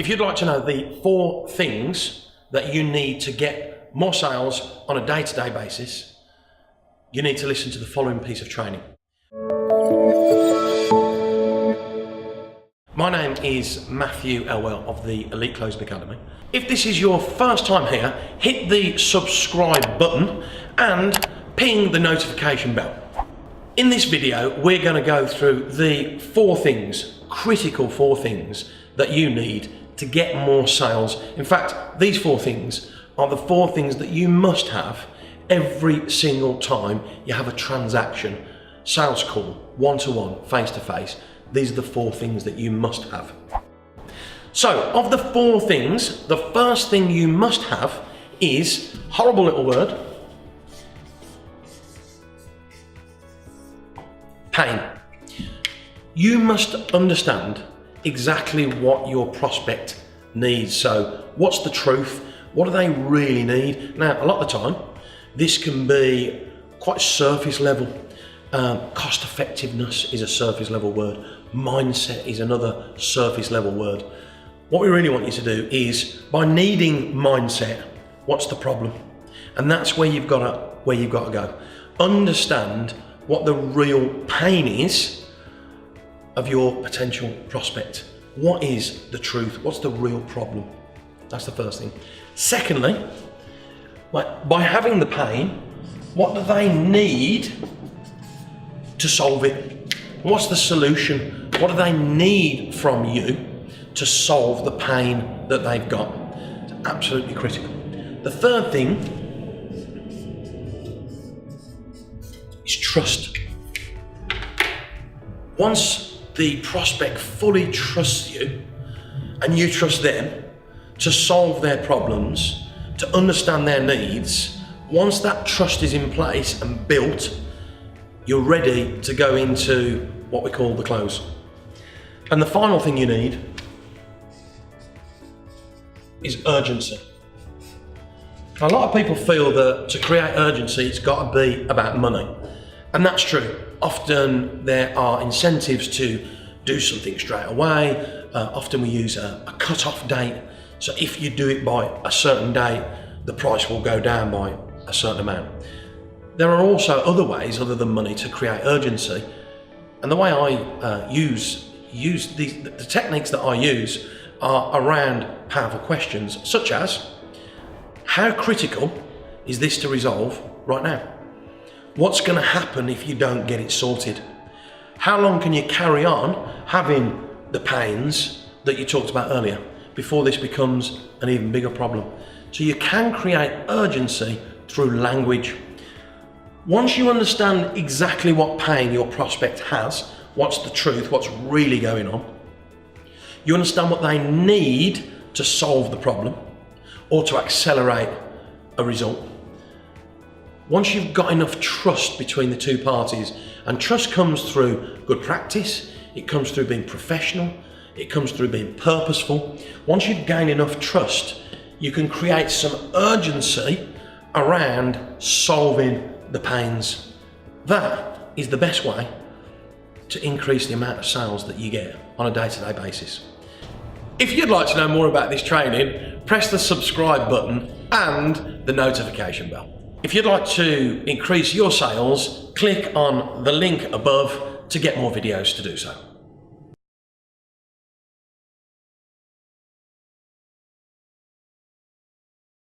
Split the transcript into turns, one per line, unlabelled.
If you'd like to know the 4 things that you need to get more sales on a day-to-day basis, you need to listen to the following piece of training. My name is Matthew Elwell of the Elite Closing Academy. If this is your first time here, hit the subscribe button and ping the notification bell. In this video, we're going to go through the 4 things, critical 4 things that you need to get more sales. In fact, these 4 things are the 4 things that you must have every single time you have a transaction, sales call, one-to-one, face-to-face. These are the 4 things that you must have. So, of the 4 things, the first thing you must have is, horrible little word, pain. You must understand exactly what your prospect needs. So, what's the truth? What do they really need? Now, a lot of the time, this can be quite surface level. Cost effectiveness is a surface level word. Mindset is another surface level word. What we really want you to do is, by needing mindset, what's the problem? And that's where you've got to go. Understand what the real pain is of your potential prospect. What is the truth? What's the real problem? That's the first thing. Secondly, by having the pain, what do they need to solve it? What's the solution? What do they need from you to solve the pain that they've got? It's absolutely critical. The third thing is trust. Once the prospect fully trusts you and you trust them to solve their problems, to understand their needs, once that trust is in place and built, you're ready to go into what we call the close. And the final thing you need is urgency. A lot of people feel that to create urgency, it's got to be about money. And that's true. Often there are incentives to do something straight away. Often we use a cut-off date. So if you do it by a certain date, the price will go down by a certain amount. There are also other ways other than money to create urgency. And the way I use the techniques that I use are around powerful questions, such as, how critical is this to resolve right now? What's going to happen if you don't get it sorted? How long can you carry on having the pains that you talked about earlier before this becomes an even bigger problem? So you can create urgency through language. Once you understand exactly what pain your prospect has, what's the truth, what's really going on, you understand what they need to solve the problem or to accelerate a result. Once you've got enough trust between the 2 parties, and trust comes through good practice, it comes through being professional, it comes through being purposeful. Once you've gained enough trust, you can create some urgency around solving the pains. That is the best way to increase the amount of sales that you get on a day-to-day basis. If you'd like to know more about this training, press the subscribe button and the notification bell. If you'd like to increase your sales, click on the link above to get more videos to do so.